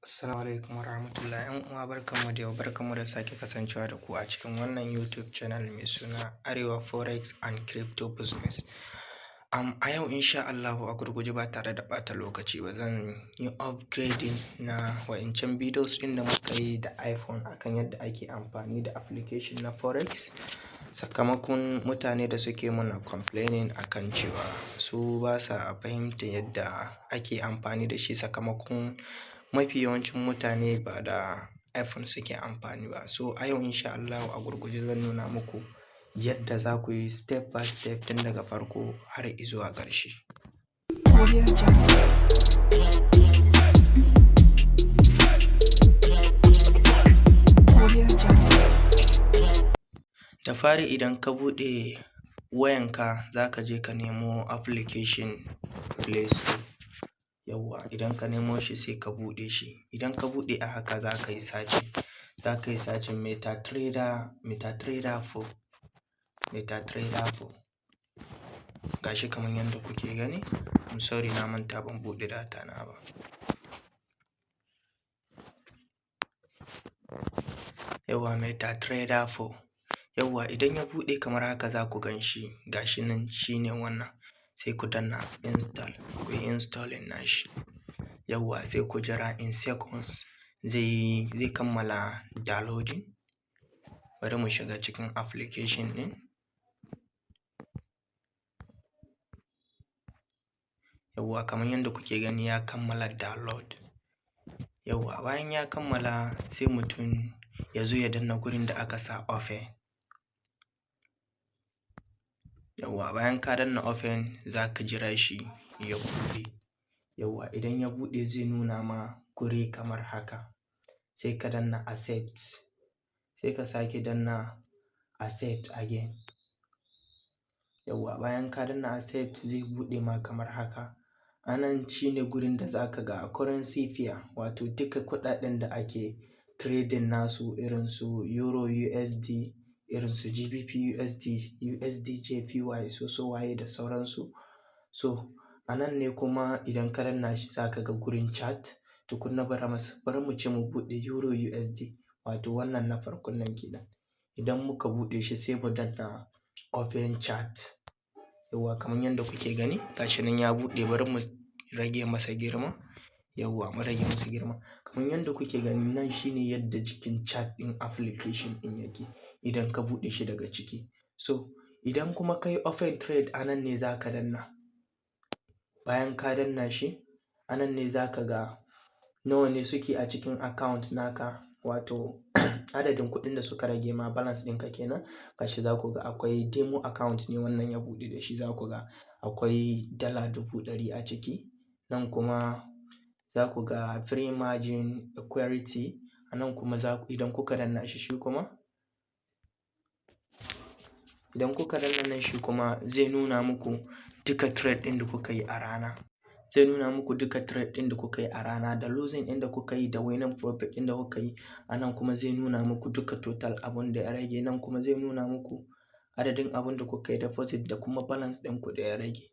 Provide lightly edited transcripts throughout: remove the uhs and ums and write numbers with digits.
Assalamu alaikum warahmatullahi. ‘Yan uwa barkanmu da yau, barkanmu da sake kasancewa da ku a cikin wannan YouTube channel mai suna Arewa Forex and Crypto Business. A yau insha Allahu a gurguje ba tare da ɓata lokaci ba zan yi upgrading na wa'incan videos ɗin da muka yi da iPhone akan yadda ake amfani da application na Forex. Sakamakon mutane da suke muna complaining akan cewa su ba sa fahimta yadda ake amfani da shi, sakamakon mafi yawancin mutane ba da iPhone suke amfani ba. So a yau insha Allahu a gurguje zan nuna muku yadda za ku yi step by step tun daga farko har izuwa ƙarshe. Da fari idan ka buɗe wayanka za ka je ka nemo application Play Store. Yawwa idan ka nemo shi sai ka buɗe shi. Idan ka buɗe a haka za ka yi searching. Za ka yi searching MetaTrader 4. Gashi kamar yadda kuke gani. I'm sorry na manta ban buɗe data na ba. Yawwa MetaTrader 4. Yawwa idan ya buɗe kamar haka za ku gan shi. Gashi nan shine wannan. Sai ku danna install. Ku yi installing nashi. Yawwa sai ku jira in seconds zai kammala downloading. Bari mu shiga cikin application ɗin. Yawwa kamar yadda kuke gani ya kammala download. Yawwa bayan ya kammala sai mutum ya zo ya danna gurin da aka sa open. Yawwa bayan ka danna open za ka jira shi ya buɗe. Yawwa idan ya buɗe zai nuna ma guri kamar haka. Sai ka danna accept. Sai ka sake danna accept again. Yawwa bayan ka danna accept zai buɗe ma kamar haka. Anan shine gurin da za ka ga currency pair, wato duka kuɗaɗen da ake trading nasu irin su Euro USD, irin su GBP USD, USD JPY, so waye da sauransu. So anan ne kuma idan ka danna shi za ka ga gurin chat. Tukunna bari mu ce mu buɗe Euro USD, wato wannan na farkon nan kenan. Idan muka buɗe shi sai mu danna open chat. Yawwa kamar yadda kuke gani gashi nan ya buɗe. Bari mu rage masa girma. Yawwa mu rage masa girma. Kamar yadda kuke gani nan shine yadda jikin chat ɗin application ɗin yake idan ka buɗe shi daga ciki. So idan kuma ka yi open trade anan ne za ka danna. Bayan ka danna shi anan ne za ka ga nawa ne suke a cikin account naka, wato adadin kuɗin da suka rage ma, balance ɗinka kenan. Gashi za ku ga akwai demo account ne wannan ya buɗe da shi. Za ku ga akwai dala 100,000 a ciki. Nan kuma za ku ga free margin equity. Anan kuma idan kuka danna shi kuma idan kuka danna nan shi kuma zai nuna muku duka trade ɗin da kuka yi a rana. Zai nuna muku duka trade ɗin da kuka yi a rana, da losing ɗin da kuka yi, da winning profit ɗin da kuka yi. Anan kuma zai nuna muku duka total abun da ya rage. Nan kuma zai nuna muku adadin abun da kuka yi deposit da kuma balance ɗinku da ya rage.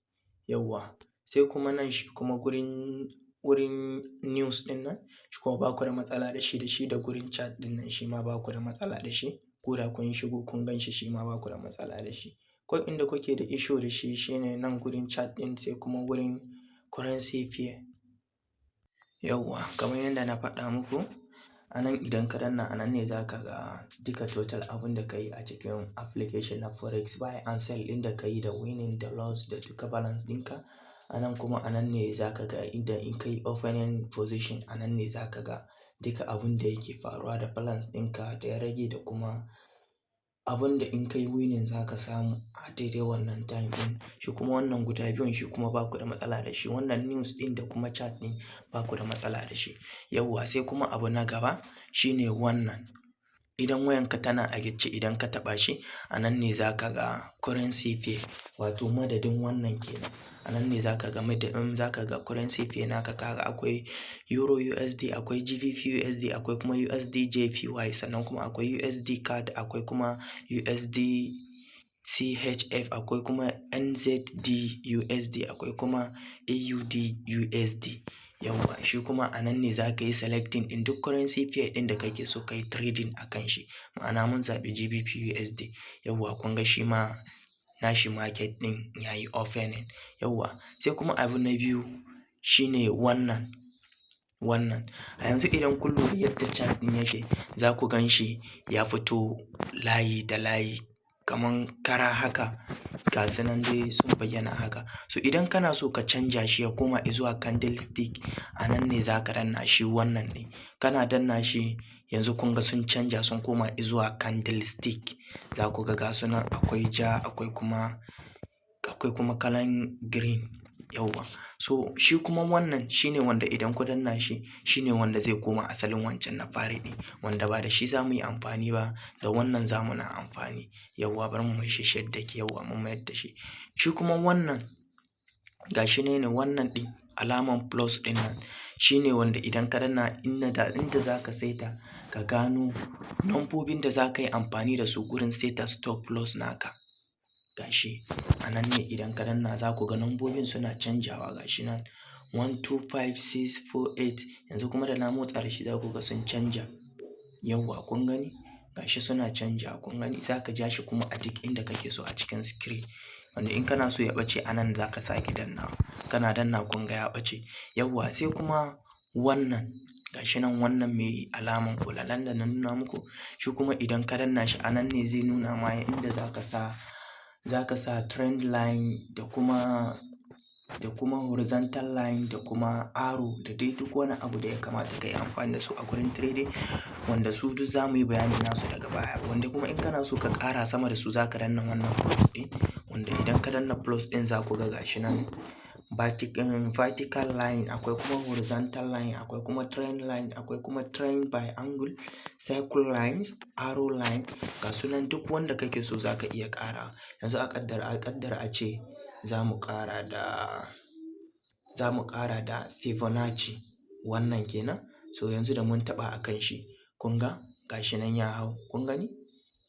Yawwa sai kuma nan shi kuma gurin news ɗin nan shi kuma ba ku da matsala da shi da gurin chat ɗin nan shi ma ba ku da matsala da shi. Ko da kun shigo kun gan shi ma ba ku da matsala da shi. Kawai inda kuke da issue da shi shine nan gurin chat ɗin sai kuma gurin currency pair. Yawwa kamar yadda na faɗa muku anan idan ka danna anan ne za ka ga duka total abun da ka yi a cikin application na Forex, buy and sell ɗin da ka yi, da winning, da loss, da duka balance ɗinka. Anan kuma anan ne za ka ga idan in ka yi opening position anan ne za ka ga duka abun da yake faruwa, da balance ɗinka da ya rage, da kuma abun da in ka yi winning za ka samu a daidai wannan time ɗin. Shi kuma wannan guda biyun shi kuma ba ku da matsala da shi. Wannan news ɗin da kuma chat ɗin ba ku da matsala da shi. Yawwa sai kuma abu na gaba shine wannan. Idan wayanka tana a gicce idan ka taɓa shi anan ne za ka ga currency pair, wato madadin wannan kenan. Anan ne za ka ga currency pair naka. Kaga akwai Euro USD, akwai GBP USD, akwai kuma USD JPY, sannan kuma akwai USD CAD, akwai kuma USD CHF, akwai kuma NZD USD, akwai kuma AUD USD. Yawwa shi kuma a nan ne za ka yi selecting ɗin duk currency pair ɗin da kake so ka yi trading a kan shi. Ma'ana mun zaɓi GBP USD. Yawwa kun ga shi ma nashi market ɗin ya yi opening. Yawwa sai kuma abu na biyu shine wannan. A yanzu idan kun lura yadda chart ɗin yake za ku gan shi ya fito layi da layi kaman kara haka, ga su nan dai sun bayyana haka. So idan kana so ka canja shi ya koma izuwa candlestick, a nan ne za ka danna shi wannan ne. Kana danna shi yanzu kun ga sun canja sun koma izuwa candlestick. Za ku ga su nan akwai ja akwai kuma kalan green. Yawwa so shi kuma wannan shine wanda idan ku danna shi shine wanda zai koma asalin wancan na fari ɗin, wanda ba da shi za mu yi amfani ba, da wannan za mu na amfani. Yawwa bari mu mai shi shadda ke. Yawwa mun mayar da shi. Shi kuma wannan ga shi ne wannan ɗin alaman plus ɗin nan shine wanda idan ka danna inda za ka saita ka gano lambobin da za ka yi amfani da su gurin saita stop loss naka. Gashi a nan ne idan ka danna za ku ga lambobin suna canjawa. Gashi nan 1 2 5 6 4 8. Yanzu kuma da na motsa da shi za ku ga sun canja. Yawwa kun gani gashi suna canja. Kun gani za ka ja shi kuma a duk inda kake so a cikin screen, wanda in kana so ya ɓace a nan za ka sake dannawa. Kana danna kun ga ya ɓace. Yawwa sai kuma wannan gashi nan wannan mai alaman kulalan da na nuna muku, shi kuma idan ka danna shi a nan ne zai nuna ma inda za ka sa trend line da kuma horizontal line da kuma arrow da dai duk wani abu da ya kamata ka yi amfani da su a gurin trading, wanda su duk za mu yi bayani nasu daga baya. Wanda kuma in kana so ka ƙara sama da su za ka danna wannan plus ɗin, wanda idan ka danna plus ɗin za ku ga gashi nan vertical line, akwai kuma horizontal line, akwai kuma trend line, akwai kuma trend by angle, circle lines, arrow line. Ga sunan duk wanda kake so za ka iya ƙara. Yanzu a ƙaddara a ce za mu ƙara da Fibonacci wannan kenan. So yanzu da mun taɓa a kan shi kun ga gashi nan ya hau. Kun gani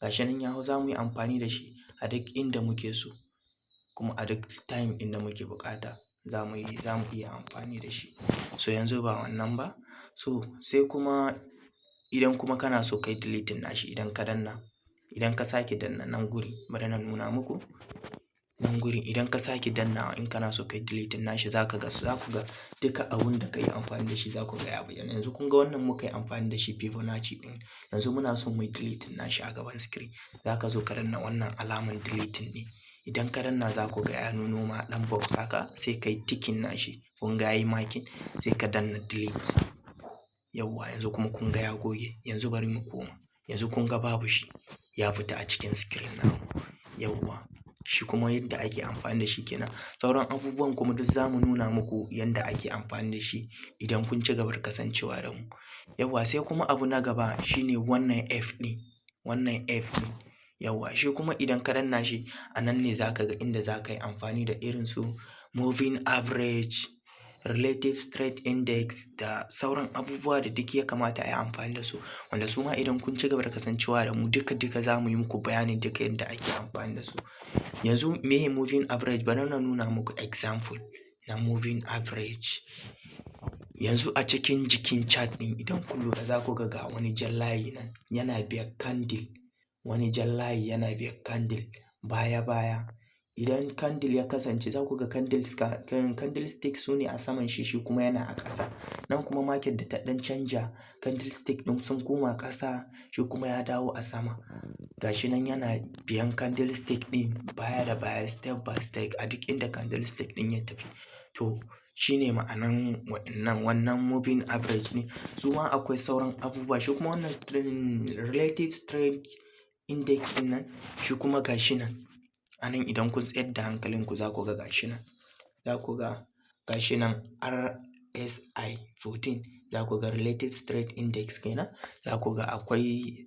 gashi nan ya hau. Za mu yi amfani da shi a duk inda muke so kuma a duk time inda muke buƙata za mu iya amfani da shi. So yanzu ba wannan ba. So sai kuma idan kuma kana so kai deleting nashi, idan ka sake danna nan guri, bari na nuna muku nan guri. Idan ka sake dannawa in kana so kai deleting nashi za ku ga duka abun da ka yi amfani da shi za ku ga ya bayyana. Yanzu kun ga wannan muka yi amfani da shi Fibonacci ɗin. Yanzu muna so mu yi deleting nashi a gaban screen. Za ka zo ka danna wannan alaman deleting ɗin. Idan ka danna za ku ga ya nuno ma ɗan box haka, sai ka yi ticking nashi. Kun ga ya yi marking, sai ka danna delete. Yawwa yanzu kuma kun ga ya goge. Yanzu bari mu koma. Yanzu kun ga babu shi, ya fita a cikin screen namu. Yawwa shi kuma yadda ake amfani da shi kenan. Sauran abubuwan kuma duk za mu nuna muku yadda ake amfani da shi idan kun ci gaba da kasancewa da mu. Yawwa sai kuma abu na gaba shine wannan F ɗin. Yawwa shi kuma idan ka danna shi a nan ne za ka ga inda za ka yi amfani da irin su moving average, relative strength index da sauran abubuwa da duk ya kamata a yi amfani da su, wanda su ma idan kun ci gaba da kasancewa da mu duka za mu yi muku bayanin duka yadda ake amfani da su. Yanzu meye moving average? Bari na nuna muku example na moving average. Yanzu a cikin jikin chart ɗin idan kun lura za ku ga wani jan layi nan yana biyar candle, wani jan layi yana biyar candle baya. Idan candle ya kasance za ku ga candlestick su ne a saman shi kuma yana a ƙasa. Nan kuma market da ta ɗan canja, candlestick ɗin sun koma ƙasa, shi kuma ya dawo a sama. Gashi nan yana biyan candlestick ɗin baya da baya, step by step a duk inda candlestick ɗin ya tafi. To shine ma'anan wannan moving average ne. Su ma akwai sauran abubuwa. Shi kuma wannan relative strength index ɗin nan, shi kuma gashi nan. A nan idan kun tsayar da hankalinku za ku ga gashi nan. Za ku ga gashi nan RSI 14. Za ku ga relative strength index kenan. Za ku ga akwai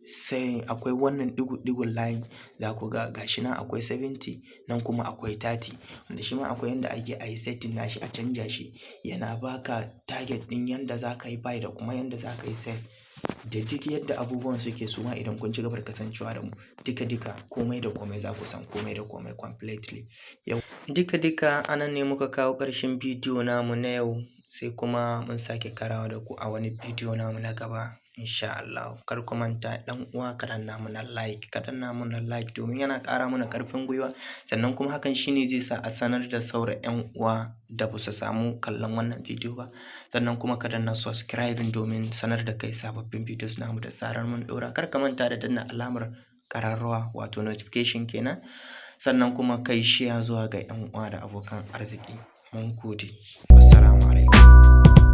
wannan ɗigon line. Za ku ga gashi nan akwai 70, nan kuma akwai 30. Wanda shi ma akwai yanda ake a yi setting nashi a canja shi. Yana baka target ɗin yanda za ka yi buy da kuma yanda za ka yi sell. Da duk yadda abubuwan suke su ma idan kun ci gaba da kasancewa da mu duka komai da komai za ku san komai da komai completely. Yau duka a nan ne muka kawo ƙarshen bidiyo namu na yau. sai kuma mun sake karawa da ku a wani bidiyo namu na gaba insha Allah. Kar ku manta ɗan uwa ka danna mana like, ka danna mana like domin yana ƙara mana ƙarfin gwiwa, sannan kuma hakan shine zai sa a sanar da sauran 'yan uwa da ba su samu kallon wannan bidiyo ba. Sannan kuma ka danna subscribing domin sanar da kai sababbin videos namu da zarar mun ɗora. Kar ka manta da danna alamar ƙararrawa wato notification kenan, sannan kuma kai share zuwa ga 'yan uwa da abokan arziki. Mun gode. Wassalamu alaikum.